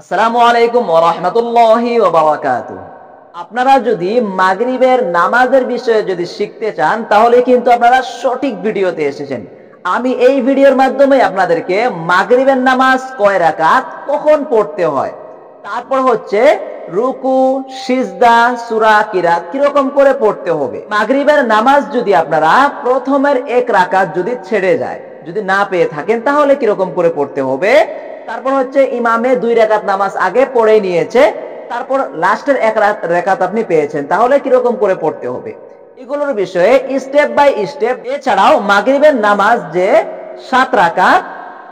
আসসালামু আলাইকুম ওয়া রাহমাতুল্লাহি ওয়া বারাকাতুহু। আপনারা যদি মাগরিবের নামাজের বিষয়ে যদি শিখতে চান তাহলে কিন্তু আপনারা সঠিক ভিডিওতে এসেছেন। আমি এই ভিডিওর মাধ্যমে আপনাদেরকে মাগরিবের নামাজ কয় রাকাত, কখন পড়তে হয়, তারপর হচ্ছে রুকু, সিজদা, সূরা, কিরাত কিরকম করে পড়তে হবে। মাগরিবের নামাজ যদি আপনারা প্রথমের এক রাকাত যদি ছেড়ে যায়, যদি না পেয়ে থাকেন তাহলে কিরকম করে পড়তে হবে। তারপর হচ্ছে ইমামে 2 রাকাত নামাজ আগে পড়ে নিয়েছে, তারপর লাস্টের এক রাকাত আপনি পেয়েছেন, তাহলে কিরকম করে পড়তে হবে এগুলোর বিষয়ে স্টেপ বাই স্টেপ। এছাড়াও মাগরিবের নামাজ যে 7 রাকাত,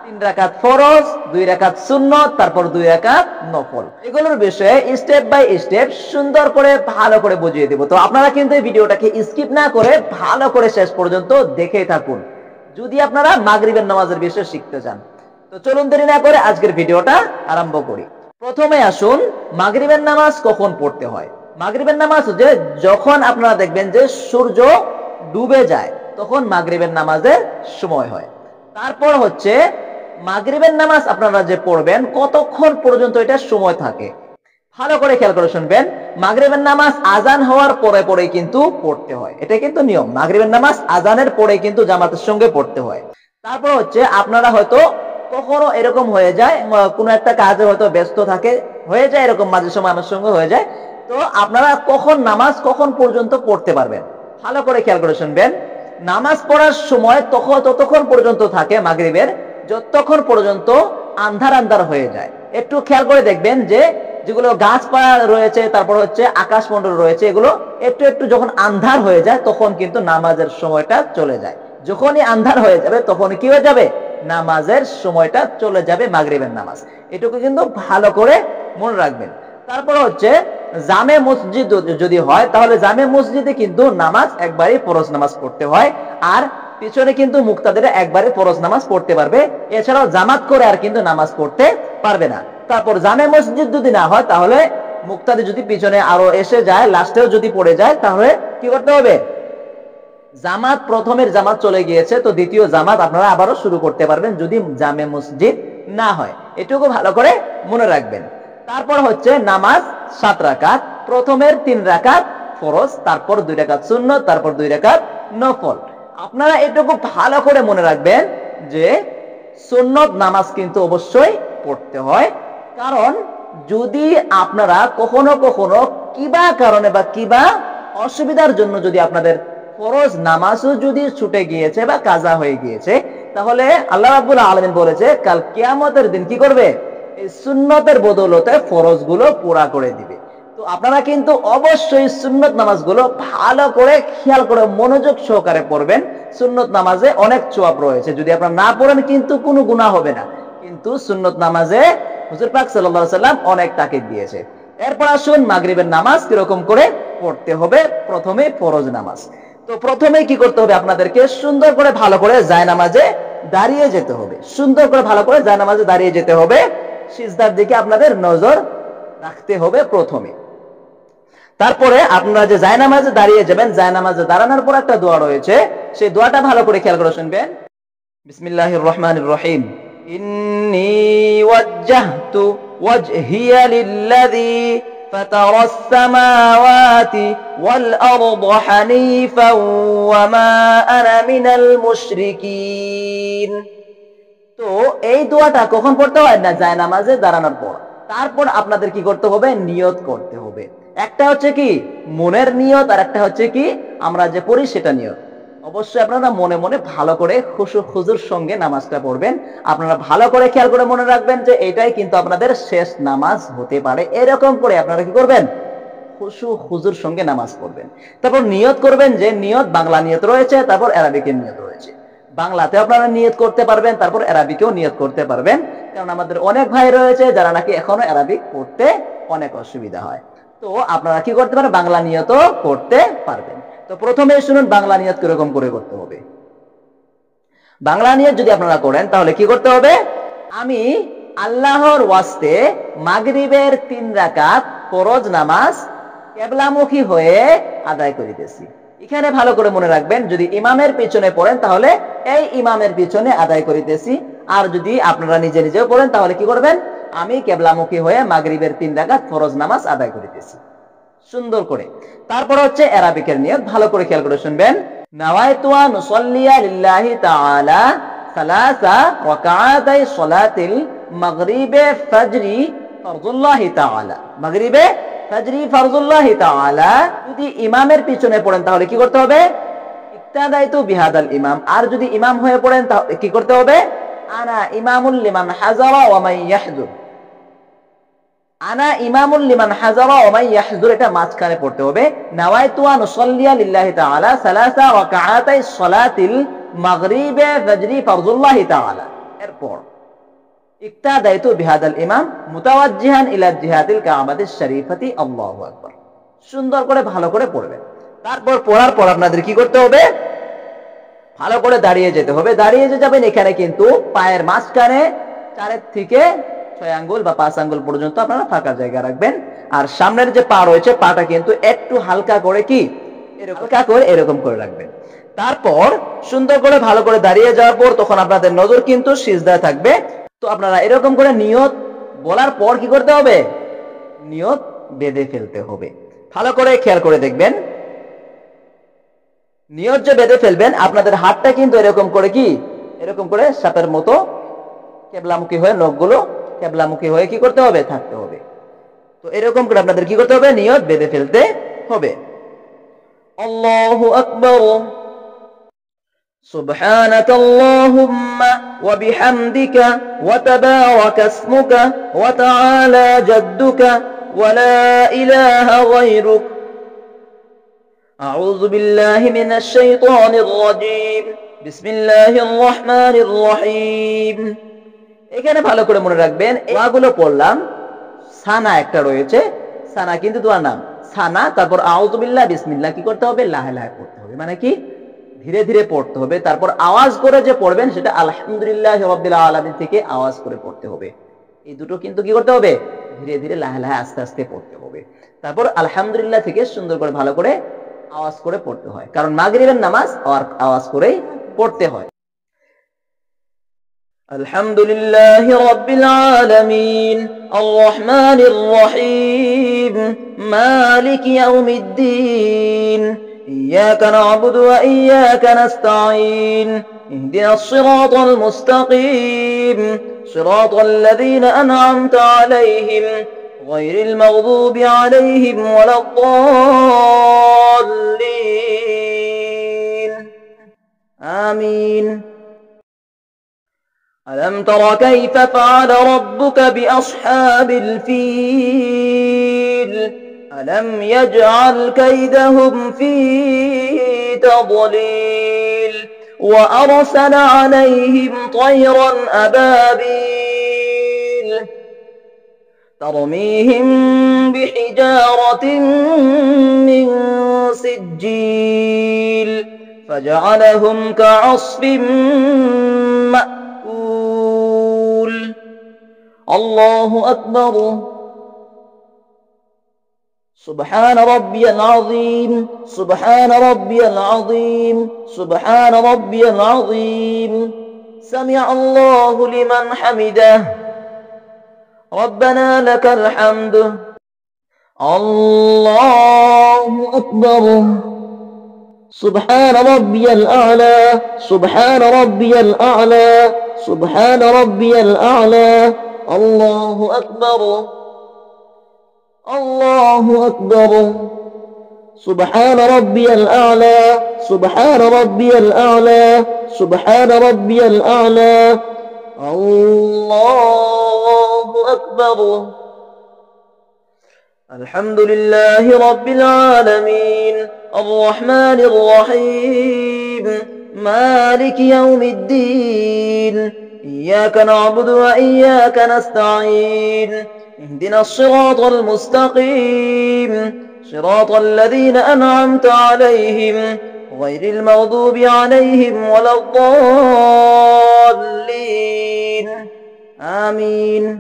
3 রাকাত ফরজ, 2 রাকাত সুন্নত, তারপর 2 রাকাত নফল, এগুলোর বিষয়ে স্টেপ বাই স্টেপ সুন্দর করে ভালো করে বুঝিয়ে দেব। তো আপনারা কিন্তু এই ভিডিওটাকে স্কিপ না করে ভালো করে শেষ পর্যন্ত দেখেই থাকুন যদি আপনারা মাগরিবের নামাজের বিষয়ে শিখতে চান। তো চলুন দেরি না করে আজকের ভিডিওটা আরম্ভ করি। প্রথমে আসুন মাগরিবের নামাজ কখন পড়তে হয়। মাগরিবের নামাজ হচ্ছে যখন আপনারা দেখবেন যে সূর্য ডুবে যায় তখন মাগরিবের নামাজের সময় হয়। তারপর হচ্ছে মাগরিবের নামাজ আপনারা যে পড়বেন কতক্ষণ পর্যন্ত এটা সময় থাকে ভালো করে খেয়াল করে শুনবেন। মাগরিবের নামাজ আজান হওয়ার পরে পরেই কিন্তু পড়তে হয়, এটা কিন্তু নিয়ম। মাগরিবের নামাজ আজানের পরে কিন্তু জামাতের সঙ্গে পড়তে হয়। তারপর হচ্ছে আপনারা হয়তো কখনো এরকম হয়ে যায়, কোনো একটা কাজে হয়তো ব্যস্ত থাকে, হয়ে যায় এরকম মাঝে সময় আমার সঙ্গে হয়ে যায়। তো আপনারা কখন নামাজ কখন পর্যন্ত পড়তে পারবেন ভালো করে খেয়াল করে শুনবেন। নামাজ পড়ার সময় ততক্ষণ পর্যন্ত থাকে মাগরিবের যতক্ষণ পর্যন্ত আন্ধার আন্ধার হয়ে যায়। একটু খেয়াল করে দেখবেন যে যেগুলো গাছপালা রয়েছে, তারপর হচ্ছে আকাশমণ্ডল রয়েছে, এগুলো একটু একটু যখন আন্ধার হয়ে যায় তখন কিন্তু নামাজের সময়টা চলে যায়। যখনই আন্ধার হয়ে যাবে তখন কি হয়ে যাবে, নামাজের সময়টা চলে যাবে মাগরিবের নামাজ। এটুকু কিন্তু ভালো করে মনে রাখবেন। তারপর হচ্ছে জামে মসজিদ যদি হয় তাহলে জামে মসজিদে কিন্তু নামাজ একবারই ফরজ নামাজ পড়তে হয়, আর পিছনে কিন্তু মুক্তাদিরা একবারে ফরজ নামাজ পড়তে পারবে। এছাড়াও জামাত করে আর কিন্তু নামাজ পড়তে পারবে না। তারপর জামে মসজিদ যদি না হয় তাহলে মুক্তাদি যদি পিছনে আরো এসে যায়, লাস্টেও যদি পড়ে যায়, তাহলে কি করতে হবে, জামাত প্রথমের জামাত চলে গিয়েছে তো দ্বিতীয় জামাত আপনারা আবারও শুরু করতে পারবেন যদি জামে মসজিদ না হয়। এটুকু ভালো করে মনে রাখবেন। তারপর হচ্ছে নামাজ 7 রাকাত, প্রথমের 3 রাকাত ফরজ, তারপর 2 রাকাত সুন্নত, তারপর 2 রাকাত নফল। আপনারা এটুকু ভালো করে মনে রাখবেন যে সুন্নত নামাজ কিন্তু অবশ্যই পড়তে হয়, কারণ যদি আপনারা কখনো কখনো কিবা কারণে বা কিবা অসুবিধার জন্য যদি আপনাদের ফরজ নামাজও যদি ছুটে গিয়েছে বা কাজা হয়ে গিয়েছে, তাহলে আল্লাহ রাব্বুল আলামিন বলেছে কাল কিয়ামতের দিন কি করবে, এই সুন্নতের বদৌলতে ফরজ গুলো পুরা করে দিবে। তো আপনারা কিন্তু অবশ্যই সুন্নত নামাজগুলো ভালো করে খেয়াল করে মনোযোগ সহকারে পড়বেন। সুন্নত নামাজে অনেক সওয়াব রয়েছে, যদি আপনারা না পড়েন কিন্তু কোনো গুনাহ হবে না, কিন্তু সুন্নত নামাজে হুজুর পাক সাল্লাল্লাহু আলাইহি ওয়াসাল্লাম অনেক তাকিদ দিয়েছে। এরপর আসুন মাগরিবের নামাজ কিরকম করে পড়তে হবে। প্রথমে ফরজ নামাজ। তো প্রথমে কি করতে হবে, আপনাদেরকে সুন্দর করে ভালো করে জায়নামাজে দাঁড়িয়ে যেতে হবে। সুন্দর করে ভালো করে জায়নামাজে দাঁড়িয়ে যেতে হবে, সিজদার দিকে আপনাদের নজর রাখতে হবে প্রথমে। তারপরে আপনারা যে জায়নামাজে দাঁড়িয়ে যাবেন, জায়নামাজে দাঁড়ানোর পর একটা দোয়া রয়েছে, সেই দোয়াটা ভালো করে খেয়াল করে শুনবেন। বিসমিল্লাহির রহমানির রহিম। ইন্নী ওয়াজ্জাহতু ওয়াজহিয়া লিল্লাযী ফাতারাস সামাওয়াতি ওয়াল আরদ হানিফাও ওয়া মা আনা মিনাল মুশরিকিন। তো এই দোয়াটা কখন পড়তে হয় না, জায়নামাজে দাঁড়ানোর পর। তারপর আপনাদের কি করতে হবে, নিয়ত করতে হবে। একটা হচ্ছে কি মনের নিয়ত, আর একটা হচ্ছে কি আমরা যে পড়ি সেটা নিয়ত। অবশ্যই আপনারা মনে মনে ভালো করে খুজুর সঙ্গে নামাজটা পড়বেন। আপনারা ভালো করে খেয়াল করে মনে রাখবেন যে এটাই কিন্তু আপনাদের শেষ নামাজ হতে পারে। এরকম করে আপনারা কি করবেন, খুজুর সঙ্গে নামাজ পড়বেন। তারপর নিয়ত করবেন, যে নিয়ত বাংলা নিয়ত রয়েছে, তারপর আরবিকের নিয়ত রয়েছে। বাংলাতে আপনারা নিয়ত করতে পারবেন, তারপর আরবিকেও নিয়ত করতে পারবেন, কারণ আমাদের অনেক ভাই রয়েছে যারা নাকি এখনো আরবিক পড়তে অনেক অসুবিধা হয়। তো আপনারা কি করতে পারেন, বাংলা নিয়তও করতে পারবেন। তো প্রথমে শুনুন বাংলা নিয়ত কিরকম করে করতে হবে। বাংলা নিয়ত যদি আপনারা করেন তাহলে কি করতে হবে, আমি আল্লাহর ওয়াস্তে মাগরিবের 3 রাকাত ফরজ নামাজ কিবলামুখী হয়ে আদায় করিতেছি। এখানে ভালো করে মনে রাখবেন, যদি ইমামের পিছনে পড়েন তাহলে এই ইমামের পিছনে আদায় করিতেছি, আর যদি আপনারা নিজে নিজেও পড়েন তাহলে কি করবেন, আমি কিবলামুখী হয়ে মাগরিবের 3 রাকাত ফরজ নামাজ আদায় করিতেছি। সুন্দর করে। তারপর হচ্ছে আরাবিকের নিয়ত, ভালো করে খেয়াল করে শুনবেন। নাওয়াইতু আন উসাল্লিয়া লিল্লাহি তাআলা সালাসা রাকাআতাই সালাতিল মাগরিবে ফাজরি ফরজুল্লাহি তাআলা। মাগরিবে ফাজরি ফরজুল্লাহি তাআলা যদি ইমামের পিছনে পড়েন তাহলে কি করতে হবে? ইক্তাদাইতু বিহাদাল ইমাম। আর যদি ইমাম হয়ে পড়েন তাহলে কি করতে হবে? আনা ইমামুল লিমান হাজারা ওয়া মান ইয়াহজুর। আনা ইমামুল লিমান হাজারা ওয়া মান ইয়াহজুর, এটা মাঝখানে পড়তে হবে। নাওয়াইতু আন উসাল্লিয়া লিল্লাহি তাআলা সালাসা রাকাআতাই সালাতিল মাগরিবে ফাজরি ফরজুল্লাহি তাআলা। এরপর ইক্তাদাইতু বিহাদাল ইমাম মুতাওয়াজ্জিহান ইলা জিহাদিল কাবাতিশ শরীফাতি। আল্লাহু আকবার। সুন্দর করে ভালো করে পড়বেন। তারপর পড়ার পর আপনাদের কি করতে হবে? ভালো করে দাঁড়িয়ে যেতে হবে। দাঁড়িয়ে যে যাবেন এখানে কিন্তু পায়ের মাঝখানে 4 থেকে 6 আঙ্গুল বা 5 আঙ্গুল পর্যন্ত আপনারা ফাঁকা জায়গা রাখবেন। আর সামনের যে পা রয়েছে পাটা কিন্তু একটু হালকা করে কি এরকম করে রাখবেন। তারপর সুন্দর করে ভালো করে দাঁড়িয়ে যাওয়ার পর তখন আপনাদের নজর কিন্তু সিজদায় থাকবে। তো আপনারা এরকম করে নিয়ত বলার পর কি করতে হবে? নিয়ত বেঁধে ফেলতে হবে। ভালো করে খেয়াল করে দেখবেন। নিয়ত যে বেঁধে ফেলবেন আপনাদের হাতটা কিন্তু এরকম করে সাপের মতো কিবলামুখী হয়ে, নখগুলো কিবলামুখী হয়ে কি করতে হবে? থাকতে হবে। তো এরকম করে আপনাদের কি করতে হবে? নিয়ত বেঁধে ফেলতে হবে। আল্লাহু আকবার। সুবহানাকা আল্লাহুম্মা ওয়া বিহামদিকা ওয়া তাবারাকা ইসমুকা ওয়া তাআলা জাদ্দুকা ওয়া লা ইলাহা গায়রুক। আউযু বিল্লাহি মিনাশ শাইতানির রাজীম। বিসমিল্লাহির রহমানির রহিম। এখানে ভালো করে মনে রাখবেন, ওয়াগুলো পড়লাম। সানা একটা রয়েছে, সানা কিন্তু দোয়ার নাম সানা। তারপর আউযু বিল্লাহ বিসমিল্লাহ কি করতে হবে? লাহে লাহে পড়তে হবে, মানে কি ধীরে ধীরে পড়তে হবে। তারপর আওয়াজ করে যে পড়বেন সেটা আলহামদুলিল্লাহি রাব্বিল আলামিন থেকে আওয়াজ করে পড়তে হবে। এই দুটো কিন্তু কি করতে হবে? ধীরে ধীরে লাহে লাহে আস্তে আস্তে পড়তে হবে। তারপর আলহামদুলিল্লাহ থেকে সুন্দর করে ভালো করে আওয়াজ করে পড়তে হয়, কারণ মাগরিবের নামাজ আওয়াজ করেই পড়তে হয়। আলহামদুলিল্লাহি রাব্বিল আলামিন আর রহমানির রহিম মালিকি ইয়াউমিদ্দিন ইয়াকা না'বুদু ওয়া ইয়াকা নাস্তাঈন ইহদিনাস সিরাতাল মুস্তাকিম সিরাতাল লাযীনা আন'আমতা আলাইহিম গায়রিল মাগযুবি আলাইহিম ওয়ালাদ-দাল্লিন। আমিন। ألم تر كيف فعل ربك بأصحاب الفيل ألم يجعل كيدهم في تضليل وأرسل عليهم طيرا أبابيل ترميهم بحجارة من سجيل فجعلهم كعصف مأكول. الله أكبر. سبحان ربي العظيم سبحان ربي العظيم سبحان ربي العظيم سمع الله لمن حمده ربنا لك الحمد. الله أكبر. سبحان ربي الأعلى سبحان ربي الأعلى سبحان ربي الأعلى. الله أكبر. الله أكبر. سبحان ربي الأعلى سبحان ربي الأعلى سبحان ربي الأعلى. الله أكبر. الحمد لله رب العالمين الرحمن الرحيم مالك يوم الدين إياك نعبد وإياك نستعين اهدنا الصراط المستقيم صراط الذين أنعمت عليهم غير المغضوب عليهم ولا الضالين. آمين.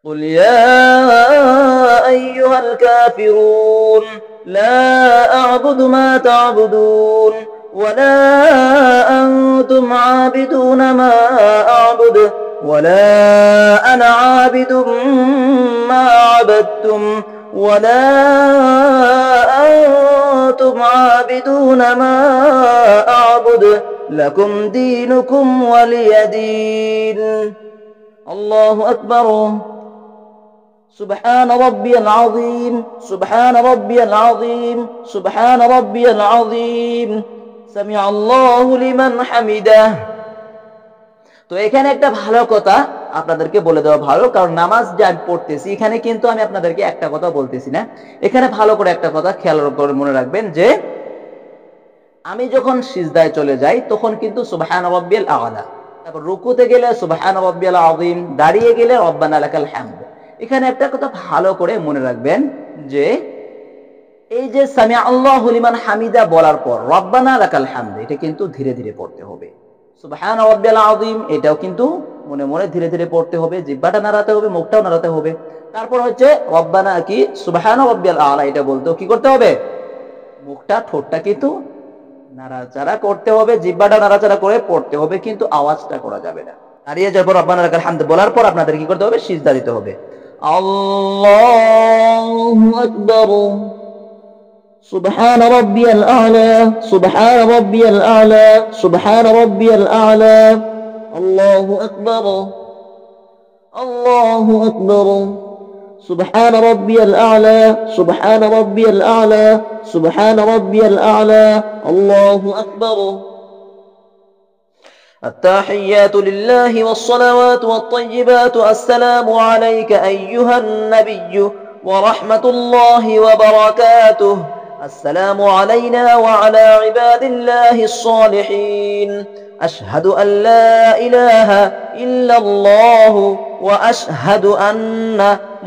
قل يا أيها الكافرون لا أعبد ما تعبدون ولا أنتم عابدون ما أعبد ولا عابد ما عبدتم ولا أنتم عابدون ما أعبد لكم دينكم ولي دين الله أكبر سبحان ربي العظيم سبحان ربي العظيم سبحان ربي العظيم سمع الله لمن حمده। তো এখানে একটা ভালো কথা আপনাদেরকে বলে দেওয়া ভালো, কারণ নামাজ যে আমি পড়তেছি এখানে কিন্তু আমি আপনাদেরকে একটা কথা বলতেছি না, এখানে ভালো করে একটা কথা খেয়াল করে মনে রাখবেন যে আমি যখন সিজদায় চলে যাই তখন কিন্তু সুবহান রাব্বিয়াল আ'লা, তারপর রুকুতে গেলে সুবহান রাব্বিয়াল আযীম, দাঁড়িয়ে গেলে রব্বানা লাকাল হামদ। এখানে একটা কথা ভালো করে মনে রাখবেন যে এই যে সামিআ আল্লাহু লিমান হামিদা বলার পর রব্বানা লাকাল হামদ এটা কিন্তু ধীরে ধীরে পড়তে হবে। সুবহান রাব্বিয়াল আযীম এটাও কিন্তু মনে মনে ধীরে ধীরে পড়তে হবে, জিহ্বাটা নাড়াতে হবে, মুখটাও নাড়াতে হবে। তারপর হচ্ছে রব্বানা কি সুবহান রাব্বিয়াল আ'লা এটা বলতেও কি করতে হবে, মুখটা ঠোঁটটা কিন্তু নাড়াচাড়া করতে হবে, জিহ্বাটা নাড়াচাড়া করে পড়তে হবে, কিন্তু আওয়াজটা করা যাবে না। দাঁড়িয়ে যাওয়ার পর রব্বানা লাকাল হামদ বলার পর আপনাদের কি করতে হবে, সিজদা দিতে হবে। আল্লাহু আকবার سبحان ربي الأعلى سبحان ربي الأعلى سبحان ربي الأعلى الله أكبر الله أكبر سبحان ربي الأعلى سبحان ربي الأعلى سبحان ربي الأعلى الله أكبر التحيات لله والصلوات والطيبات السلام عليك أيها النبي ورحمة الله وبركاته السلام علينا وعلى عباد الله الصالحين أشهد أن لا إله إلا الله وأشهد أن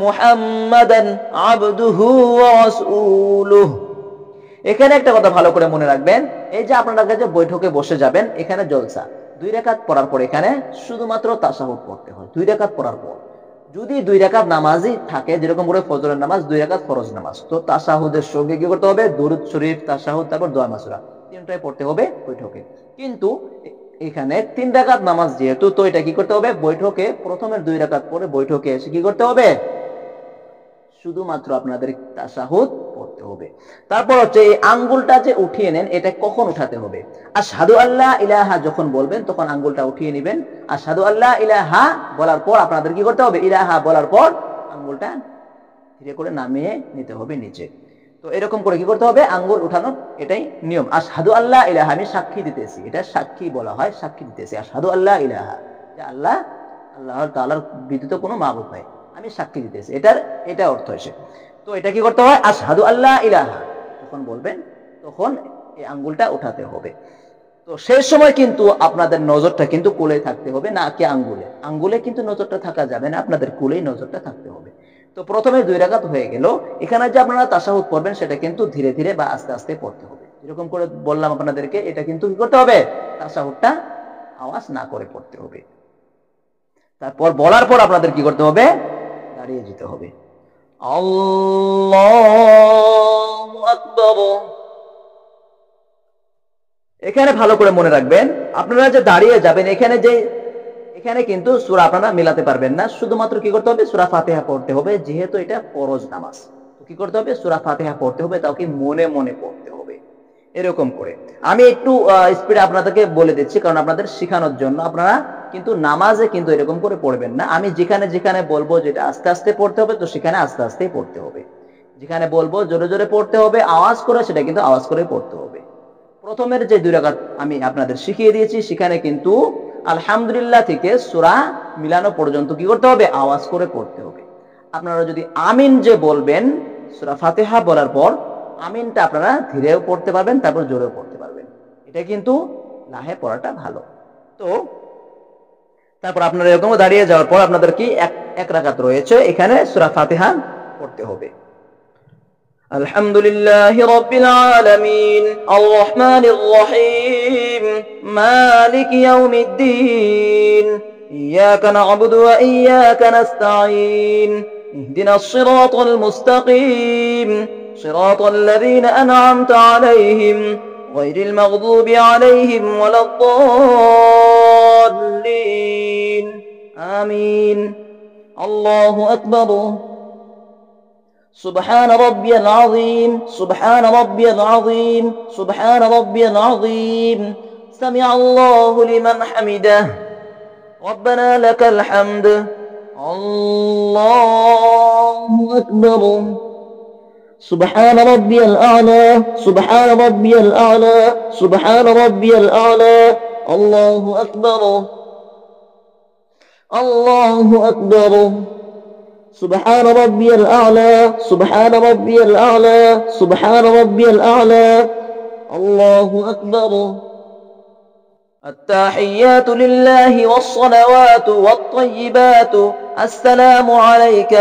محمدا عبده ورسوله। এখানে একটা কথা ভালো করে মনে রাখবেন, এই যে আপনারা কাছে বৈঠকে বসে যাবেন, এখানে জলসা 2 রাকাত পড়ার পর এখানে শুধুমাত্র তাশাহুদ পড়তে হয় 2 রাকাত পড়ার পর। যদি 2 রাকাত নামাজই থাকে, যেরকম করে ফজরের নামাজ 2 রাকাত ফরজ নামাজ, তো তাশাহুদের সঙ্গে কি করতে হবে, দুরূদ শরীফ, তাশাহুদ, তারপর দোয়া মাসুরা তিনটাই পড়তে হবে বৈঠকে। কিন্তু এখানে 3 রাকাত নামাজ যেহেতু, তো এটা কি করতে হবে, বৈঠকে প্রথমের 2 রাকাত পরে বৈঠকে এসে কি করতে হবে, শুধুমাত্র আপনাদের তাশাহুদ পড়তে হবে। তারপর হচ্ছে এই আঙ্গুলটা যে উঠিয়ে নেন, এটা কখন উঠাতে হবে, আশহাদু আল্লা ইলাহা যখন বলবেন তখন আঙ্গুলটা উঠিয়ে নেবেন। আশহাদু আল্লা ইলাহা বলার পর আপনাদের কি করতে হবে, ইলাহা বলার পর আঙ্গুলটা ধীরে করে নামিয়ে নিতে হবে নিচে। তো এরকম করে কি করতে হবে, আঙ্গুল উঠানোর এটাই নিয়ম। আশহাদু আল্লা ইলাহা আমি সাক্ষী দিতেছি, এটা সাক্ষী বলা হয়, সাক্ষী দিতেছি। আশহাদু আল্লা ইলাহা যে আল্লাহ তাআলার ব্যতীত কোনো মাবুদ নাই, আমি সাক্ষী দিতেছি, এটা অর্থ এসে। তো এটা কি করতে হয়, আশহাদু আল্লা ইলাহা যখন বলবেন তখন এই আঙ্গুলটা উঠাতে হবে। তো সেই সময় কিন্তু আপনাদের নজরটা কিন্তু কোলে থাকতে হবে, না কি আঙ্গুলে কিন্তু নজরটা থাকা যাবে না, আপনাদের কোলেই নজরটা থাকতে হবে। তো প্রথমে 2 রাকাত হয়ে গেল, এখানে যে আপনারা তাশাহুদ পড়বেন সেটা কিন্তু ধীরে ধীরে বা আস্তে আস্তে পড়তে হবে। এরকম করে বললাম আপনাদেরকে, এটা কিন্তু কি করতে হবে, তাশাহুদটা আওয়াজ না করে পড়তে হবে। তারপর বলার পর আপনাদের কি করতে হবে, দাঁড়িয়ে যেতে হবে। আল্লাহু আকবার। এখানে ভালো করে মনে রাখবেন, আপনারা যে দাঁড়িয়ে যাবেন এখানে কিন্তু সূরা আপনারা মিলাতে পারবেন না, শুধুমাত্র কি করতে হবে, সূরা ফাতিহা পড়তে হবে, যেহেতু এটা ফরজ নামাজ। তো কি করতে হবে, সূরা ফাতিহা পড়তে হবে, তাও কি মনে মনে পড়তে হবে। এরকম করে আমি একটু স্পিডে আপনাদেরকে বলে দিচ্ছি, কারণ আপনাদের শেখানোর জন্য। আপনারা কিন্তু নামাজে কিন্তু এরকম করে পড়বেন না, আমি যেখানে যেখানে বলবো যেটা আস্তে আস্তে পড়তে হবে, তো সেখানে আস্তে আস্তেই পড়তে হবে। যেখানে বলবো জোরে জোরে পড়তে হবে, আওয়াজ করে, সেটা কিন্তু আওয়াজ করে পড়তে হবে। প্রথমের যে 2 রাকাত আমি আপনাদের শিখিয়ে দিয়েছি, সেখানে কিন্তু আলহামদুলিল্লাহ থেকে সূরা মিলানো পর্যন্ত কি করতে হবে, আওয়াজ করে পড়তে হবে। আপনারা যদি আমিন যে বলবেন সূরা ফাতিহা বলার পর, আমিনটা আপনারা ধীরেও পড়তে পারবেন, তারপর জোরেও পড়তে পারবেন। এটা কিন্তু লাহে পড়াটা ভালো। তো তারপর আপনারা এরকম দাঁড়িয়ে যাওয়ার পর আপনাদের কি এক রাকাত রয়েছে, এখানে সূরা ফাতিহা পড়তে হবে। আলহামদুলিল্লাহি রাব্বিল আলামিন আর রহমানির রহিম মালিকি ইয়াউমিদ্দিন ইয়াকা না'বুদু ওয়া ইয়াকা নাস্তাঈন ইহদিনাস সিরাতাল মুস্তাকিম সিরাতাল লাযীনা আন'আমতা আলাইহিম গায়রিল মাগযুবি আলাইহিম ওয়ালাদ-দাল্লিন আমিন। আল্লাহু আকবার। سبحان ربي العظيم سبحان ربي العظيم سبحان ربي العظيم سمع الله لمن حمده ربنا لك الحمد الله أكبر سبحان ربي الأعلى سبحان ربي الأعلى سبحان ربي الأعلى الله أكبر الله أكبر سبحان ربي الأعلى سبحان ربي الأعلى سبحان ربي الأعلى الله أكبر التحيات لله والصلوات والطيبات السلام عليك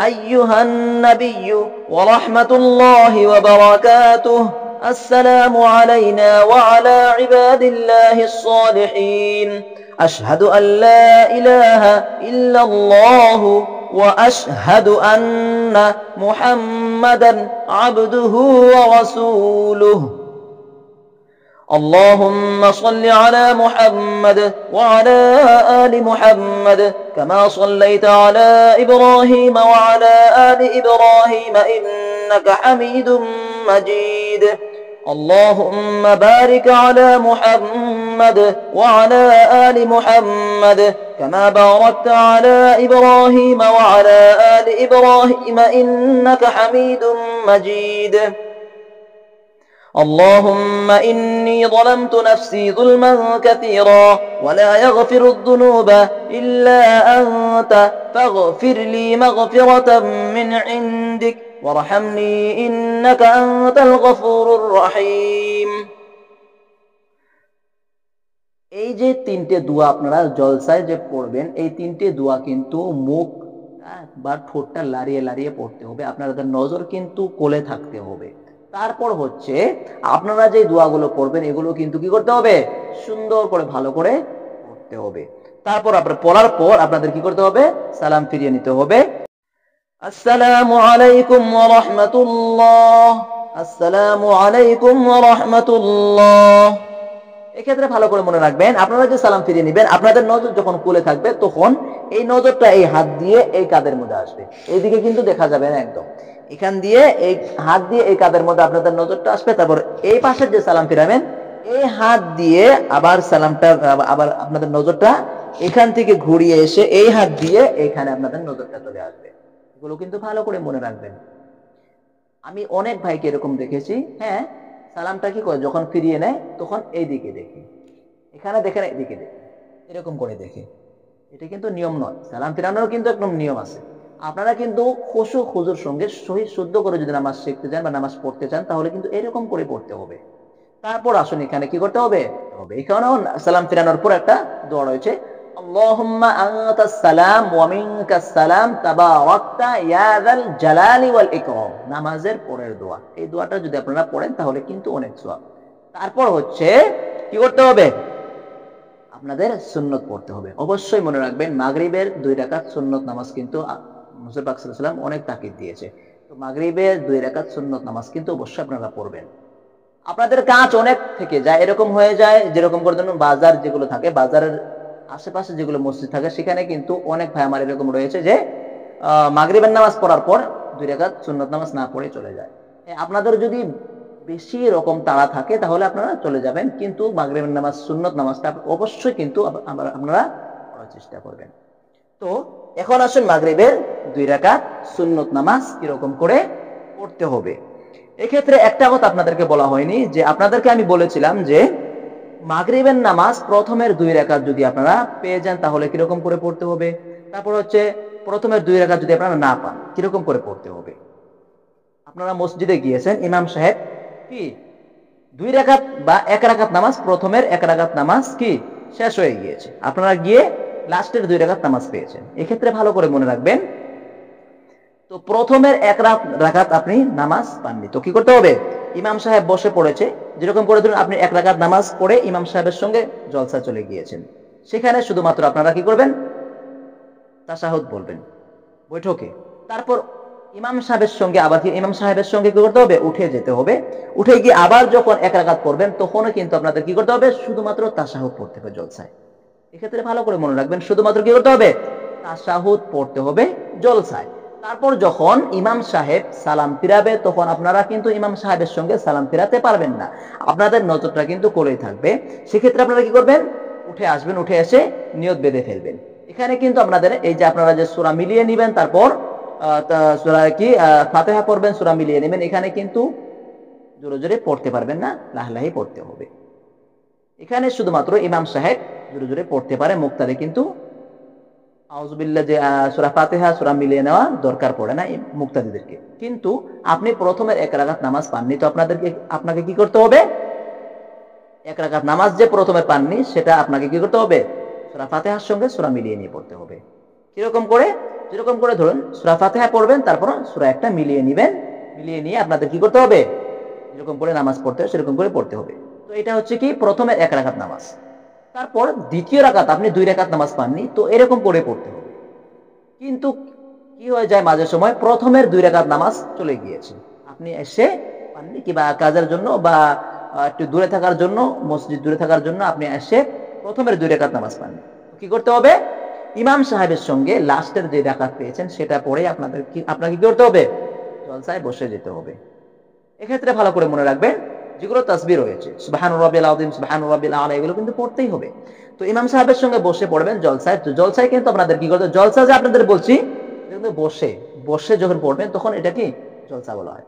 أيها النبي ورحمة الله وبركاته السلام علينا وعلى عباد الله الصالحين أشهد أن لا إله إلا الله وأشهد أن محمدا عبده ورسوله اللهم صل على محمد وعلى آل محمد كما صليت على إبراهيم وعلى آل إبراهيم إنك حميد مجيد اللهم بارك على محمد وعلى آل محمد كما باركت على إبراهيم وعلى آل إبراهيم إنك حميد مجيد اللهم إني ظلمت نفسي ظلما كثيرا ولا يغفر الذنوب إلا أنت فاغفر لي مغفرة من عندك وارحمني إنك أنت الغفور الرحيم এই যে তিনটে দোয়া আপনারা জলসায় যে পড়বেন, এই তিনটে দোয়া কিন্তু মুখ বা ঠোঁটটা লাড়িয়ে লাড়িয়ে পড়তে হবে। আপনাদের নজর কিন্তু কোলে থাকতে হবে। তারপর হচ্ছে আপনারা যে দোয়াগুলো পড়বেন এগুলো কিন্তু কি করতে হবে, সুন্দর করে ভালো করে পড়তে হবে। তারপর আপনার পড়ার পর আপনাদের কি করতে হবে, সালাম ফিরিয়ে নিতে হবে। আসসালামু আলাইকুম ওয়া রাহমাতুল্লাহ, আসসালামু আলাইকুম ওয়া রাহমাতুল্লাহ। এক্ষেত্রে ভালো করে মনে রাখবেন, আপনারা যে সালাম ফিরিয়ে নেবেন আপনাদের নজর যখন কোলে থাকবে তখন এই নজরটা এই হাত দিয়ে এই কাঁধের মধ্যে আসবে, এইদিকে কিন্তু দেখা যাবে না একদম। এখান দিয়ে এই হাত দিয়ে এই কাঁধের মধ্যে আপনাদের নজরটা আসবে। তারপর এই পাশের যে সালাম ফিরাবেন এই হাত দিয়ে আবার সালামটা আবার আপনাদের নজরটা এখান থেকে ঘুরিয়ে এসে এই হাত দিয়ে এইখানে আপনাদের নজরটা চলে আসবে। এগুলো কিন্তু ভালো করে মনে রাখবেন। আমি অনেক ভাইকে এরকম দেখেছি, হ্যাঁ, সালামটা কি করে যখন ফিরিয়ে নেয় তখন এই দিকে দেখে, এখানে দেখেন এইদিকে দেখে, এরকম করে দেখে। এটা কিন্তু নিয়ম নয়, সালাম ফিরানোর কিন্তু একদম নিয়ম আছে। আপনারা কিন্তু খুশু খুজুর সঙ্গে সহি শুদ্ধ করে যদি নামাজ শিখতে চান বা নামাজ পড়তে চান তাহলে কিন্তু এরকম করে পড়তে হবে। তারপর আসুন এখানে কি করতে হবে, এখানেও সালাম ফিরানোর পর একটা দোয়া রয়েছে, আল্লাহুম্মা আনতাস সালাম ওয়া মিনকাস সালাম তাবারাকতা ইয়া যাল জালালি ওয়াল ইকরাম। নামাজের পরের দোয়া, এই দোয়াটা যদি আপনারা পড়েন তাহলে কিন্তু অনেক সওয়াব। তারপর হচ্ছে কি করতে হবে, আপনাদের সুন্নত পড়তে হবে। অবশ্যই মনে রাখবেন মাগরিবের 2 রাকাত সুন্নত নামাজ কিন্তু মুহাম্মদ পাক সাল্লাল্লাহু আলাইহি ওয়াসাল্লাম অনেক তাকিদ দিয়েছে। তো মাগরিবের 2 রাকাত সুন্নত নামাজ কিন্তু অবশ্যই আপনারা পড়বেন। আপনাদের কাজ অনেক থেকে যায়, এরকম হয়ে যায় যেরকম করে ধরুন বাজার যেগুলো থাকে, বাজারের আশেপাশে যেগুলো মসজিদ থাকে সেখানে কিন্তু অনেক ভাই আমার এরকম রয়েছে যে মাগরিবের নামাজ পড়ার পর 2 রাকাত সুন্নত নামাজ না পড়ে চলে যায়। আপনাদের যদি বেশি রকম তাড়া থাকে তাহলে আপনারা চলে যাবেন, কিন্তু মাগরিবের নামাজ সুন্নত নামাজটা অবশ্যই কিন্তু আপনারা পড়ার চেষ্টা করবেন। তো এখন আসুন মাগরিবের 2 রাকাত সুন্নত নামাজ কিরকম করে পড়তে হবে। এক্ষেত্রে একটা কথা আপনাদেরকে বলা হয়নি, যে আপনাদেরকে আমি বলেছিলাম যে মাগরিবের নামাজ প্রথমের 2 রাকাত যদি আপনারা পেয়ে যান তাহলে কিরকম করে পড়তে হবে। তারপর হচ্ছে প্রথমের 2 রাকাত যদি আপনারা না পান কিরকম করে পড়তে হবে। আপনারা মসজিদে গিয়েছেন, ইমাম সাহেব কি 2 রাকাত বা 1 রাকাত নামাজ, প্রথমের 1 রাকাত নামাজ কি শেষ হয়ে গিয়েছে, আপনারা গিয়ে লাস্টের 2 রাকাত নামাজ পেয়েছেন। এক্ষেত্রে ভালো করে মনে রাখবেন, তো প্রথমের 1 রাকাত আপনি নামাজ পাননি, তো কি করতে হবে, ইমাম সাহেব বসে পড়েছে, যেরকম করে ধরুন আপনি 1 রাকাত নামাজ পড়ে ইমাম সাহেবের সঙ্গে জলসা চলে গিয়েছেন, সেখানে শুধুমাত্র আপনারা কি করবেন, তাশাহুদ বলবেন বৈঠকে। তারপর ইমাম সাহেবের সঙ্গে আবার কি ইমাম সাহেবের সঙ্গে কি করতে হবে, উঠে যেতে হবে। উঠে গিয়ে আবার যখন 1 রাকাত পড়বেন তখনও কিন্তু আপনাদের কি করতে হবে, শুধুমাত্র তাশাহুদ পড়তে হবে জলসায়। এক্ষেত্রে ভালো করে মনে রাখবেন, শুধুমাত্র কি করতে হবে, তাশাহুদ পড়তে হবে জলসায়। তারপর যখন ইমাম সাহেব সালাম ফিরাবে তখন আপনারা কিন্তু ইমাম সাহেবের সঙ্গে সালাম ফিরাতে পারবেন না, আপনাদের নজরটা কিন্তু কোলেই থাকবে। সেক্ষেত্রে আপনারা কি করবেন, উঠে আসবেন, উঠে এসে নিয়ত বেঁধে ফেলবেন। এখানে কিন্তু আপনাদের এই যে আপনারা যে সূরা মিলিয়ে নেবেন, তারপর সূরা ফাতিহা পড়বেন, সূরা মিলিয়ে নেবেন, এখানে কিন্তু জোরে জোরে পড়তে পারবেন না, লাহে পড়তে হবে। এখানে শুধুমাত্র ইমাম সাহেব জোরে জোরে পড়তে পারে, মুক্তাদি কিন্তু আউযুবিল্লাহ যে সূরা ফাতিহা সূরা মিলিয়ে নেওয়া দরকার পড়ে না মুক্তাদিদেরকে। কিন্তু আপনি প্রথমের এক রাকাত নামাজ পাননি, তো আপনাকে কি করতে হবে, এক রাকাত নামাজ যে প্রথমে পাননি সেটা আপনাকে কি করতে হবে, সূরা ফাতিহার সঙ্গে সূরা মিলিয়ে নিয়ে পড়তে হবে। কিরকম করে, যেরকম করে ধরুন সূরা ফাতিহা পড়বেন, তারপর সূরা একটা মিলিয়ে নেবেন, মিলিয়ে নিয়ে আপনাদের কি করতে হবে, যেরকম করে নামাজ পড়তে হয় সেরকম করে পড়তে হবে। তো এটা হচ্ছে কি প্রথমের এক রাকাত নামাজ। তারপর দ্বিতীয় রাকাত আপনি 2 রাকাত নামাজ পাননি, তো এরকম করে পড়তে হবে। কিন্তু কি হয়ে যায় মাঝে সময় প্রথমের 2 রাকাত নামাজ চলে গিয়েছে, আপনি এসে পাননি, কিংবা কাজের জন্য বা একটু দূরে থাকার জন্য, মসজিদ দূরে থাকার জন্য আপনি এসে প্রথমের 2 রাকাত নামাজ পাননি। কি করতে হবে, ইমাম সাহেবের সঙ্গে লাস্টের যে রাকাত পেয়েছেন সেটা পড়ে আপনাকে কি করতে হবে, জলসায় বসে যেতে হবে। এক্ষেত্রে ভালো করে মনে রাখবেন যেগুলো তাসবিহ রয়েছে, সুবহান রাব্বিল আযীম, সুবহান রাব্বিল আলা, এগুলো কিন্তু পড়তেই হবে। তো ইমাম সাহেবের সঙ্গে বসে পড়বেন জলসায়। তো জলসায় কিন্তু আপনাদের কি করতে, জলসা যে আপনাদের বলছি কিন্তু বসে বসে যখন পড়বেন তখন এটা কি জলসা বলা হয়।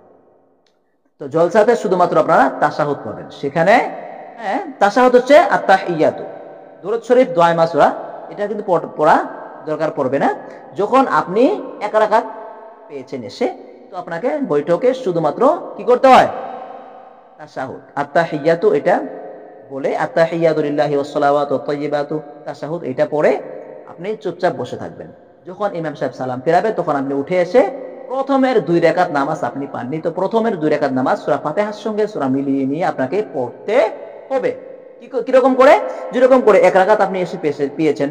তো জলসাতে শুধুমাত্র আপনারা তাশাহুদ পড়বেন। সেখানে তাশাহুদ হচ্ছে আত-তাহিয়াতু, দুরূদ শরীফ, দোয়া মাসুরা, এটা কিন্তু পড়া দরকার পড়বে না। যখন আপনি এক রাকাত পেয়েছেন এসে, তো আপনাকে বৈঠকে শুধুমাত্র কি করতে হয়, তাশাহুদ আত-তাহিয়াতু এটা বলে, আত-তাহিয়াতু লিল্লাহি ওয়াস সালাওয়াতু ওয়াত তাইয়্যিবাতু, তাশাহুদ এটা পড়ে আপনি চুপচাপ বসে থাকবেন। যখন ইমাম সাহেব সালাম ফেরাবে তখন আপনি উঠে এসে প্রথমের 2 রাকাত নামাজ আপনি পাননি, তো প্রথমের 2 রাকাত নামাজ সূরা ফাতিহার সঙ্গে সূরা মিলিয়ে নিয়ে আপনাকে পড়তে হবে। কিরকম করে, যেরকম করে এক রাকাত আপনি এসে পেয়েছেন,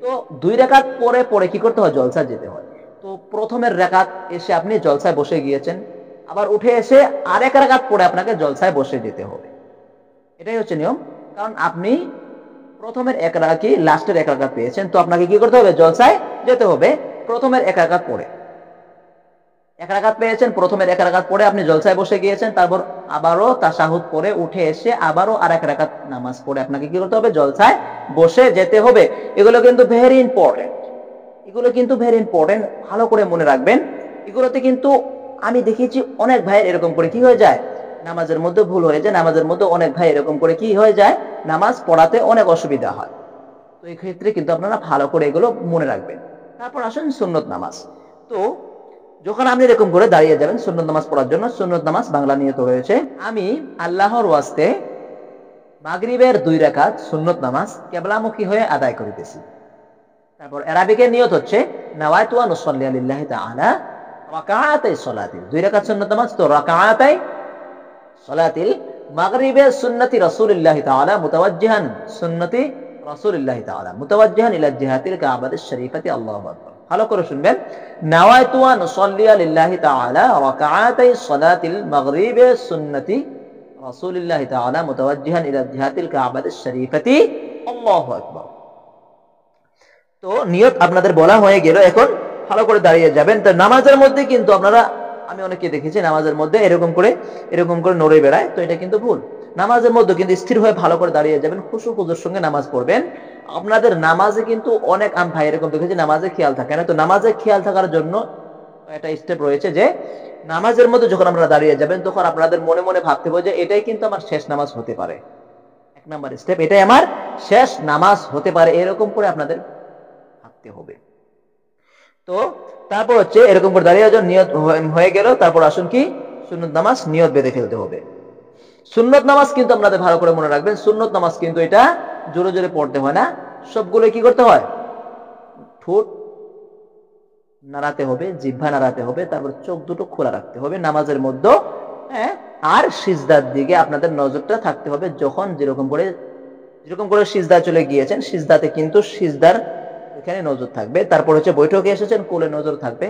তো 2 রাকাত পরে কি করতে হয়, জলসা যেতে হয়। তো প্রথমের রাকাত এসে আপনি জলসায় বসে গিয়েছেন, আবার উঠে এসে আরেক রাকাত পড়ে আপনাকে জলসায় বসে যেতে হবে। এটাই হচ্ছে নিয়ম। কারণ আপনি প্রথমের এক রাকাত কি লাস্টের এক রাকাত পেয়েছেন, তো আপনাকে কি করতে হবে, জলসায় যেতে হবে। প্রথমের এক রাকাত পড়ে, এক রাকাত পেয়েছেন, প্রথমের এক রাকাত পড়ে আপনি জলসায় বসে গিয়েছেন, তারপর আবারও তাশাহুদ পড়ে উঠে এসে আবারও আরেক রাকাত নামাজ পড়ে আপনাকে কি করতে হবে, জলসায় বসে যেতে হবে। এগুলো কিন্তু ভেরি ইম্পর্টেন্ট, এগুলো কিন্তু ভেরি ইম্পর্টেন্ট, ভালো করে মনে রাখবেন। এগুলোতে কিন্তু আমি দেখেছি অনেক ভাইয়ের এরকম করে কি হয়ে যায়, নামাজের মধ্যে ভুল হয়ে যায়, নামাজের মধ্যে অনেক ভাই এরকম করে কি হয়ে যায়, নামাজ পড়াতে অনেক অসুবিধা হয়। তো এই ক্ষেত্রে কিন্তু আপনারা ভালো করে এগুলো মনে রাখবেন। তারপর আসুন সুন্নত নামাজ। তো যখন আপনি এরকম করে দাঁড়িয়ে যাবেন সুন্নত নামাজ পড়ার জন্য, সুন্নত নামাজ বাংলা নিয়ত রয়েছে, আমি আল্লাহর ওয়াস্তে মাগরিবের 2 রাকাত সুন্নত নামাজ কিবলামুখী হয়ে আদায় করিতেছি। তারপর আরবিকের নিয়ত হচ্ছে নাওয়াইতু আন উসাল্লি লিল্লাহি তাআলা রাকাআতাই সালাতিল, 2 রাকাত সুন্নত নামাজ, তো রাকাআতাই সালাতিল মাগরিবে সুন্নতি রাসূলিল্লাহি তাআলা মুতাওয়াজ্জিহান, সুন্নতি রাসূলিল্লাহি তাআলা মুতাওয়াজ্জিহান ইলা জিহাতিল কাবাতিশ শরীফাতি, আল্লাহু আকবার। ভালো করে শুনবেন, নাওয়াইতু আন উসাল্লি লিল্লাহি তাআলা রাকাআতাই সালাতিল মাগরিবে সুন্নতি রাসূলিল্লাহি তাআলা মুতাওয়াজ্জিহান ইলা জিহাতিল কাবাতিশ শরীফাতি, আল্লাহু আকবার। তো নিয়ত আপনাদের বলা হয়ে গেল, এখন ভালো করে দাঁড়িয়ে যাবেন। তো নামাজের মধ্যে কিন্তু আপনারা, আমি অনেকে দেখেছি নামাজের মধ্যে এরকম করে নড়ে বেড়ায়, তো এটা কিন্তু ভুল। নামাজের মধ্যে কিন্তু স্থির হয়ে ভালো করে দাঁড়িয়ে যাবেন, খুশু খুজুর সঙ্গে নামাজ পড়বেন। আপনাদের নামাজে কিন্তু অনেক ভাই এরকম দেখেছি নামাজে খেয়াল থাকে না, তো নামাজে খেয়াল থাকার জন্য একটা স্টেপ রয়েছে যে নামাজের মধ্যে যখন আপনারা দাঁড়িয়ে যাবেন তখন আপনাদের মনে মনে ভাবতে হবে যে এটাই কিন্তু আমার শেষ নামাজ হতে পারে। 1 নাম্বার স্টেপ, এটাই আমার শেষ নামাজ হতে পারে, এরকম করে আপনাদের ভাবতে হবে। তো তারপর হচ্ছে এরকম করে দাঁড়িয়ে যাওয়ার নিয়ত হয়ে গেল। তারপর আসুন কি সুন্নত নামাজ নিয়ত বেঁধে ফেলতে হবে। সুন্নত নামাজ কিন্তু আপনাদের ভালো করে মনে রাখবেন, সুন্নত নামাজ কিন্তু এটা জোরে জোরে পড়তে হয় না, সবগুলো কি করতে হয়, ঠোঁট নাড়াতে হবে, জিহ্বা নাড়াতে হবে, তারপর চোখ দুটো খোলা রাখতে হবে নামাজের মধ্যে। আর সিজদার দিকে আপনাদের নজরটা থাকতে হবে, যখন যেরকম করে সিজদা চলে গিয়েছেন সিজদাতে কিন্তু সিজদার এখানে নজর থাকবে। তারপর হচ্ছে বৈঠকে এসেছেন কোলে নজর থাকবে,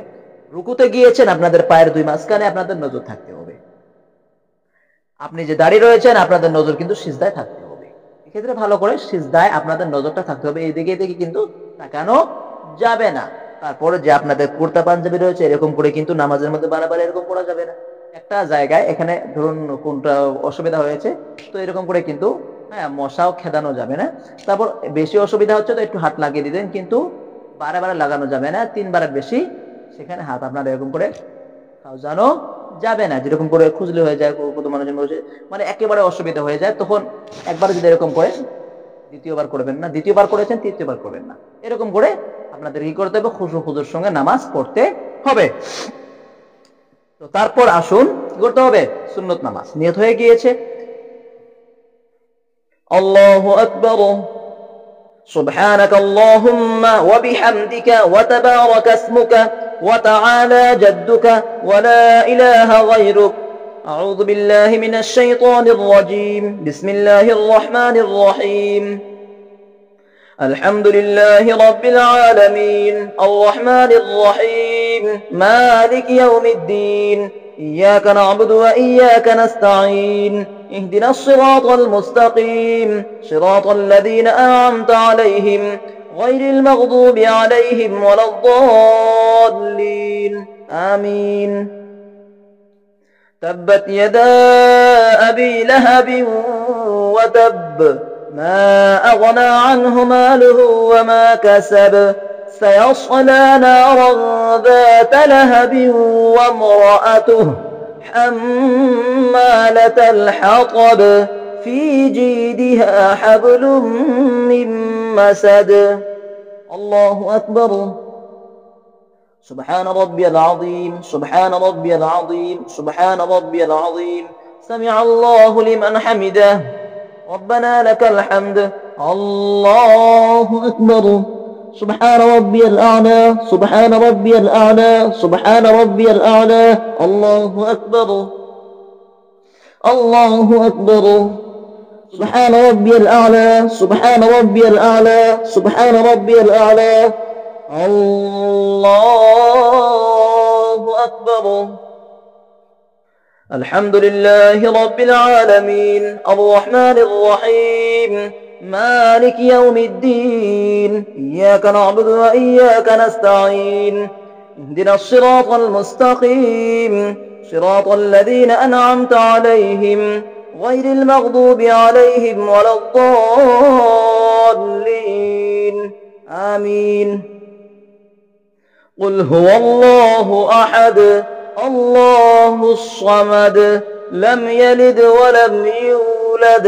রুকুতে গিয়েছেন আপনাদের পায়ের 2 মাঝখানে আপনাদের নজর থাকতে হবে, আপনি যে দাঁড়িয়ে রয়েছেন আপনাদের নজর কিন্তু সিজদায় থাকতে হবে। এক্ষেত্রে ভালো করে সিজদায় আপনাদের নজরটা থাকতে হবে, এইদিকে কিন্তু তাকানো যাবে না। তারপরে যে আপনাদের কুর্তা পাঞ্জাবি রয়েছে এরকম করে কিন্তু নামাজের মধ্যে বারবার এরকম করা যাবে না। একটা জায়গায় এখানে ধরুন কোনটা অসুবিধা হয়েছে, তো এরকম করে কিন্তু হ্যাঁ মশাও খেদানো যাবে না। তারপর বেশি অসুবিধা হচ্ছে তো একটু হাত লাগিয়ে দিবেন, কিন্তু বারে বারে লাগানো যাবে না, 3বারের বেশি সেখানে হাত আপনার এরকম করে জানো যাবে না। যেরকম করে খুজলি হয়ে যায়, কত মানুষের বসে মানে একেবারে অসুবিধা হয়ে যায়, তখন একবার যদি এরকম করে দ্বিতীয়বার করবেন না, দ্বিতীয়বার করেছেন তৃতীয়বার করবেন না, এরকম করে আপনাদের কি করতে হবে, খুশু খুজুর সঙ্গে নামাজ পড়তে হবে। তো তারপর আসুন কি করতে হবে, সুন্নত নামাজ নিয়ত হয়ে গিয়েছে। আল্লাহু আকবার, سبحانك اللهم وبحمدك وتبارك اسمك وتعالى جدك ولا إله غيرك، أعوذ بالله من الشيطان الرجيم، بسم الله الرحمن الرحيم، الحمد لله رب العالمين الرحمن الرحيم مالك يوم الدين، إياك نعبد وإياك نستعين، اهدنا الصراط المستقيم صراط الذين أنعمت عليهم غير المغضوب عليهم ولا الضالين آمين. تبت يدا أبي لهب وتب، ما أغنى عنه ماله وما كسب، سيصلى نارا ذات لهب وامرأته حمالة الحطب في جيدها حبل من مسد. الله أكبر، سبحان ربي العظيم سبحان ربي العظيم سبحان ربي العظيم، سمع الله لمن حمده، ربنا لك الحمد، الله أكبر، سبحان ربي الأعلى سبحان ربي الأعلى سبحان ربي الأعلى، الله أكبر الله أكبر، سبحان ربي الأعلى سبحان ربي الأعلى سبحان ربي الأعلى، الله أكبر. الحمد لله رب العالمين الرحمن الرحيم مالك يوم الدين، إياك نعبد وإياك نستعين، اهدنا الصراط المستقيم صراط الذين أنعمت عليهم غير المغضوب عليهم ولا الضالين آمين. قل هو الله أحد الله الصمد لم يلد ولم يولد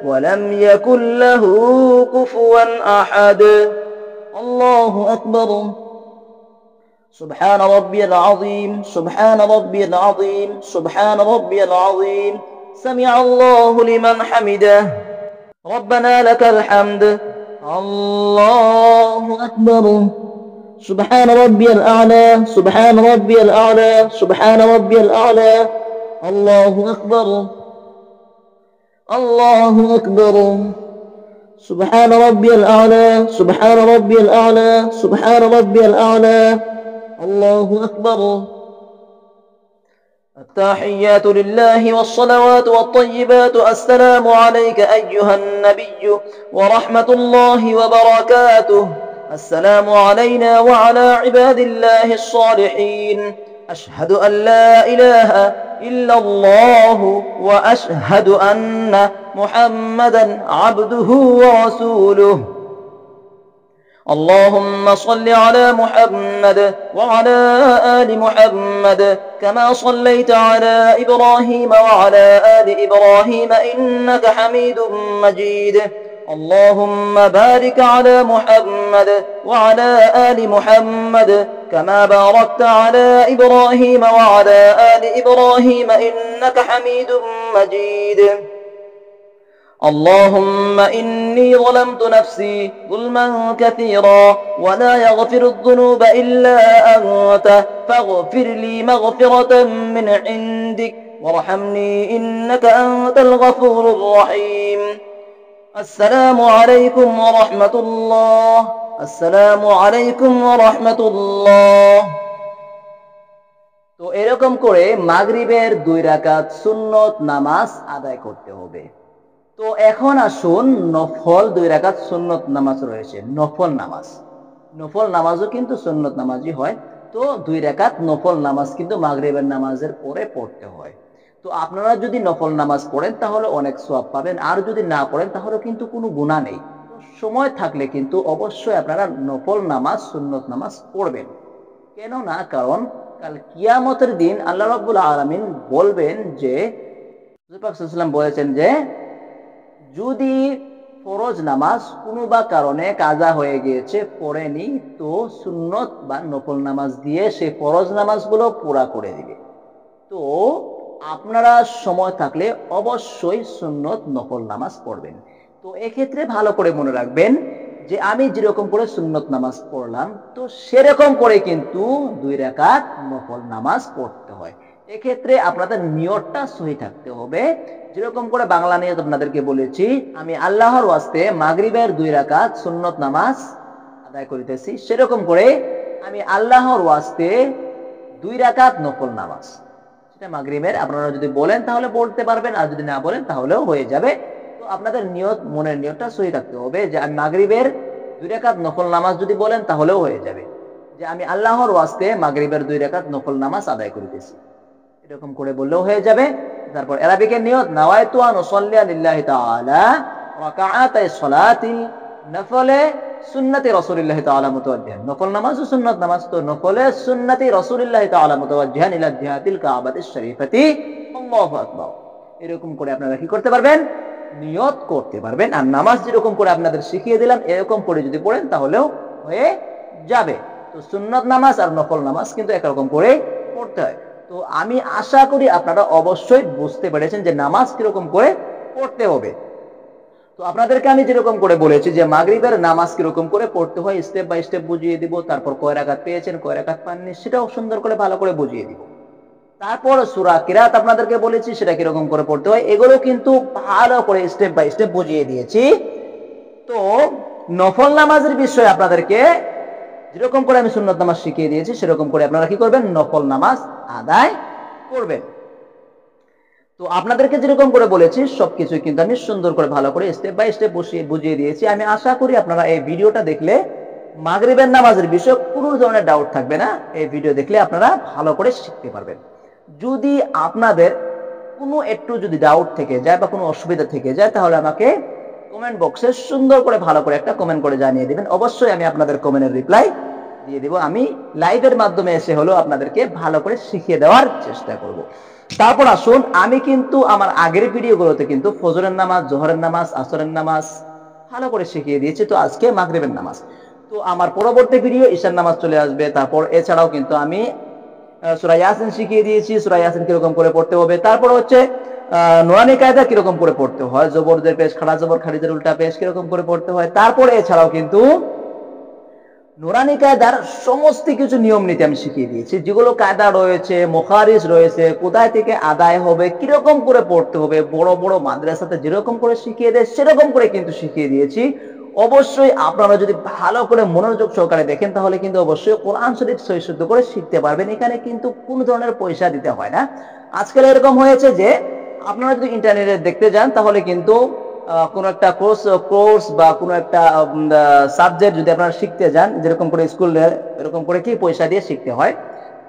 ولم يكن له كفوا أحد، الله أكبر، سبحان ربي العظيم سبحان ربي العظيم سبحان ربي العظيم، سمع الله لمن حمده، ربنا لك الحمد، الله أكبر، سبحان ربي الأعلى سبحان ربي الأعلى سبحان ربي الأعلى، الله أكبر الله أكبر، سبحان ربي الأعلى سبحان ربي الأعلى سبحان ربي الأعلى، الله أكبر. التحيات لله والصلوات والطيبات، السلام عليك أيها النبي ورحمة الله وبركاته، السلام علينا وعلى عباد الله الصالحين، أشهد أن لا إله إلا الله وأشهد أن محمدا عبده ورسوله. اللهم صل على محمد وعلى آل محمد كما صليت على إبراهيم وعلى آل إبراهيم إنك حميد مجيد، اللهم بارك على محمد وعلى آل محمد كما باركت على إبراهيم وعلى آل إبراهيم إنك حميد مجيد. اللهم إني ظلمت نفسي ظلما كثيرا ولا يغفر الذنوب إلا أنت، فاغفر لي مغفرة من عندك وارحمني إنك أنت الغفور الرحيم. السلام عليكم ورحمة الله، السلام عليكم ورحمة الله. তো এরকম করে মাগরিবের 2 রাকাত সুন্নত নামাজ আদায় করতে হবে। তো এখন আসুন নফল 2 রাকাত সুন্নত নামাজ রয়েছে, নফল নামাজ নফল নামাজও কিন্তু সুন্নত নামাজই হয়। তো 2 রাকাত নফল নামাজ কিন্তু মাগরিবের নামাজের পরে পড়তে হয়। তো আপনারা যদি নফল নামাজ পড়েন তাহলে অনেক সওয়াব পাবেন, আর যদি না পড়েন তাহলে কিন্তু কোনো গুনাহ নেই। তো সময় থাকলে কিন্তু অবশ্যই আপনারা নফল নামাজ সুন্নত নামাজ পড়বেন। কেন না, কারণ কাল কিয়ামতের দিন আল্লাহ রাব্বুল আলামিন বলবেন যে, রাসূল পাক সাল্লাল্লাহু আলাইহি ওয়াসাল্লাম বলেছেন যে, যদি ফরজ নামাজ কোনো বা কারণে কাজা হয়ে গিয়েছে পড়েনি, তো সুন্নত বা নফল নামাজ দিয়ে সেই ফরজ নামাজগুলো পুরা করে দিবে। তো আপনারা সময় থাকলে অবশ্যই সুন্নত নফল নামাজ পড়বেন। তো এক্ষেত্রে ভালো করে মনে রাখবেন যে আমি যেরকম করে সুন্নত নামাজ পড়লাম, তো সেরকম করে কিন্তু 2 রাকাত নফল নামাজ পড়তে হয়। এক্ষেত্রে আপনাদের নিয়তটা সহি থাকতে হবে। যেরকম করে বাংলা নিয়ত আপনাদেরকে বলেছি, আমি আল্লাহর ওয়াস্তে মাগরিবের 2 রাকাত সুন্নত নামাজ আদায় করিতেছি, সেরকম করে আমি আল্লাহর ওয়াস্তে 2 রাকাত নফল নামাজ, সেটা মাগরিবের আপনারা যদি বলেন তাহলে পড়তে পারবেন, আর যদি না বলেন তাহলেও হয়ে যাবে। তো আপনাদের নিয়ত, মনের নিয়তটা সহি থাকতে হবে যে আমি মাগরিবের 2 রাকাত নফল নামাজ যদি বলেন তাহলেও হয়ে যাবে, যে আমি আল্লাহর ওয়াস্তে মাগরিবের 2 রাকাত নফল নামাজ আদায় করিতেছি, এরকম করে বললেও হয়ে যাবে। তারপর আরবিকের নিয়ত, নাওয়াইতু আন উসাল্লি লিল্লাহি তাআলা রাকাআতাই সালাতিল নফলে সুন্নতি রাসূলিল্লাহি তাআলা মুতাওয়াজ্জিহান। নফল নামাজ ও সুন্নাত নামাজ, তো নফলে সুন্নতি রাসূলিল্লাহি তাআলা মুতাওয়াজ্জিহান ইলা জিহাতিল কাবাতিশ শরীফাতি, আল্লাহু আকবার। এরকম করে আপনারা কি করতে পারবেন? নিয়ত করতে পারবেন। আর নামাজ যেরকম করে আপনাদের শিখিয়ে দিলাম এরকম করে যদি পড়েন তাহলেও হয়ে যাবে। তো সুন্নাত নামাজ আর নফল নামাজ কিন্তু একরকম করে পড়তে হয়। তো আমি আশা করি আপনারা অবশ্যই বুঝতে পেরেছেন যে নামাজ কিরকম করে পড়তে হবে। তো আপনাদেরকে আমি যেরকম করে বলেছি যে মাগরিবের নামাজ কিরকম করে পড়তে হয় স্টেপ বাই স্টেপ বুঝিয়ে দিব। তারপর কয় রাকাত পেয়েছেন, কয় রাকাত পাননি সেটাও সুন্দর করে ভালো করে বুঝিয়ে দিব। তারপর সূরা কিরাত আপনাদেরকে বলেছি সেটা কিরকম করে পড়তে হয়, এগুলো কিন্তু ভালো করে স্টেপ বাই স্টেপ বুঝিয়ে দিয়েছি। তো নফল নামাজের বিষয়ে আপনাদেরকে যেরকম করে আমি সুন্নত নামাজ শিখিয়ে দিয়েছি সেরকম করে আপনারা কি করবেন? নফল নামাজ আদায় করবেন। তো আপনাদেরকে যেরকম করে বলেছি সবকিছু কিন্তু আমি সুন্দর করে ভালো করে স্টেপ বাই স্টেপ বুঝিয়ে দিয়েছি। আমি আশা করি আপনারা এই ভিডিওটা দেখলে মাগরিবের নামাজের বিষয়ে কোনো ধরনের ডাউট থাকবে না। এই ভিডিও দেখলে আপনারা ভালো করে শিখতে পারবেন। যদি আপনাদের কোনো একটু যদি ডাউট থেকে যায় বা কোনো অসুবিধা থেকে যায় তাহলে আমাকে কমেন্ট বক্সে সুন্দর করে ভালো করে একটা কমেন্ট করে জানিয়ে দিবেন। অবশ্যই আমি আপনাদের কমেন্টের রিপ্লাই দিয়ে দিব। আমি লাইভের মাধ্যমে এসে হলেও আপনাদেরকে ভালো করে শিখিয়ে দেওয়ার চেষ্টা করব। তারপর আসুন, আমি কিন্তু আমার আগের ভিডিওগুলোতে কিন্তু ফজরের নামাজ, জোহরের নামাজ, আসরের নামাজ ভালো করে শিখিয়ে দিয়েছি। তো আজকে মাগরিবের নামাজ। তো আমার পরবর্তী ভিডিও ঈশার নামাজ চলে আসবে। তারপর এছাড়াও কিন্তু আমি সূরা ইয়াসিন শিখিয়ে দিয়েছি, সূরা ইয়াসিন কিরকম করে পড়তে হবে। তারপর হচ্ছে নুরানি কায়দা কিরকম করে পড়তে হয়, জবরদের পেশ, খাড়া জবর, খারিজের উল্টা পেশ কিরকম করে পড়তে হয়। তারপর এছাড়াও কিন্তু নুরানি কায়দার সমস্ত কিছু নিয়ম নীতি আমি শিখিয়ে দিয়েছি, যেগুলো কায়দা রয়েছে, মুখারিজ রয়েছে, কোথায় থেকে আদায় হবে, কিরকম করে পড়তে হবে, বড় বড় মাদ্রাসাতে যেরকম করে শিখিয়ে দেয় সেরকম করে কিন্তু শিখিয়ে দিয়েছি। অবশ্যই আপনারা যদি ভালো করে মনোযোগ সহকারে দেখেন তাহলে কিন্তু অবশ্যই কোরআন শরীফ সহি শুদ্ধ করে শিখতে পারবেন। এখানে কিন্তু কোনো ধরনের পয়সা দিতে হয় না। আজকাল এরকম হয়েছে যে আপনারা যদি ইন্টারনেটে দেখতে যান তাহলে কিন্তু কোনো একটা কোর্স বা কোনো একটা সাবজেক্ট যদি আপনারা শিখতে যান, যেরকম করে স্কুলে এরকম করে কি পয়সা দিয়ে শিখতে হয়,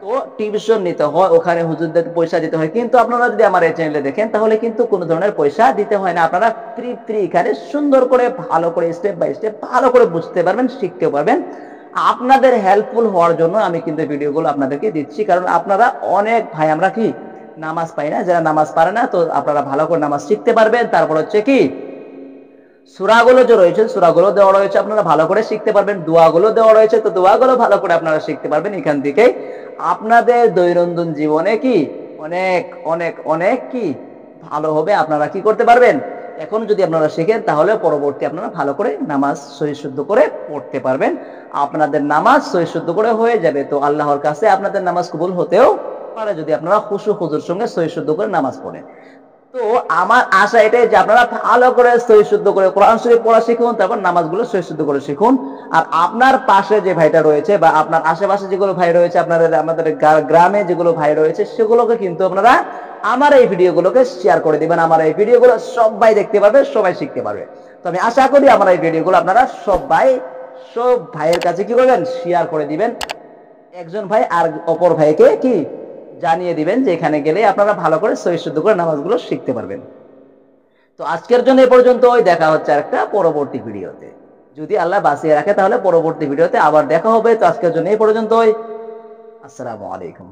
তো টিউশন নিতে হয়, ওখানে হুজুরদের পয়সা দিতে হয়। কিন্তু আপনারা যদি আমার এই চ্যানেলে দেখেন তাহলে কিন্তু কোনো ধরনের পয়সা দিতে হয় না। আপনারা ফ্রি এখানে সুন্দর করে ভালো করে স্টেপ বাই স্টেপ ভালো করে বুঝতে পারবেন, শিখতে পারবেন। আপনাদের হেল্পফুল হওয়ার জন্য আমি কিন্তু ভিডিওগুলো আপনাদেরকে দিচ্ছি, কারণ আপনারা অনেক ভাই আমরা কি নামাজ পাই না, যারা নামাজ পারে না, তো আপনারা ভালো করে নামাজ শিখতে পারবেন। তারপর হচ্ছে কি সূরাগুলো যে রয়েছে সূরাগুলো দেওয়া রয়েছে, আপনারা ভালো করে শিখতে পারবেন। দোয়াগুলো দেওয়া রয়েছে, তো দোয়াগুলো ভালো করে আপনারা শিখতে পারবেন। এখান থেকে আপনাদের দৈনন্দিন জীবনে কি অনেক অনেক অনেক কি ভালো হবে। আপনারা কি করতে পারবেন, এখন যদি আপনারা শিখেন তাহলে পরবর্তী আপনারা ভালো করে নামাজ সহি শুদ্ধ করে পড়তে পারবেন। আপনাদের নামাজ সহি শুদ্ধ করে হয়ে যাবে। তো আল্লাহর কাছে আপনাদের নামাজ কবুল হতেও পারে যদি আপনারা খুশু খুজুর সঙ্গে সহি শুদ্ধ করে নামাজ পড়েন। তো আমার আশা এটাই যে আপনারা ভালো করে সহি শুদ্ধ করে কোরআন শরীফ পড়া শিখুন, তারপর নামাজগুলো সহি শুদ্ধ করে শিখুন। আর আপনার পাশে যে ভাইটা রয়েছে বা আপনার আশেপাশে যেগুলো ভাই রয়েছে, আপনাদের আমাদের গ্রামে যেগুলো ভাই রয়েছে সেগুলোকে কিন্তু আপনারা আমার এই ভিডিওগুলোকে শেয়ার করে দিবেন। আমার এই ভিডিওগুলো সবাই দেখতে পারবে, সবাই শিখতে পারবে। তো আমি আশা করি আমার এই ভিডিওগুলো আপনারা সবাই সব ভাইয়ের কাছে কি করবেন, শেয়ার করে দিবেন। একজন ভাই আর অপর ভাইকে কি জানিয়ে দিবেন যে এখানে গেলে আপনারা ভালো করে সহিহ শুদ্ধ করে নামাজগুলো শিখতে পারবেন। তো আজকের জন্য এই পর্যন্তই, দেখা হচ্ছে একটা পরবর্তী ভিডিওতে। যদি আল্লাহ বাঁচিয়ে রাখে তাহলে পরবর্তী ভিডিওতে আবার দেখা হবে। তো আজকের জন্য এই পর্যন্তই। আসসালামু আলাইকুম।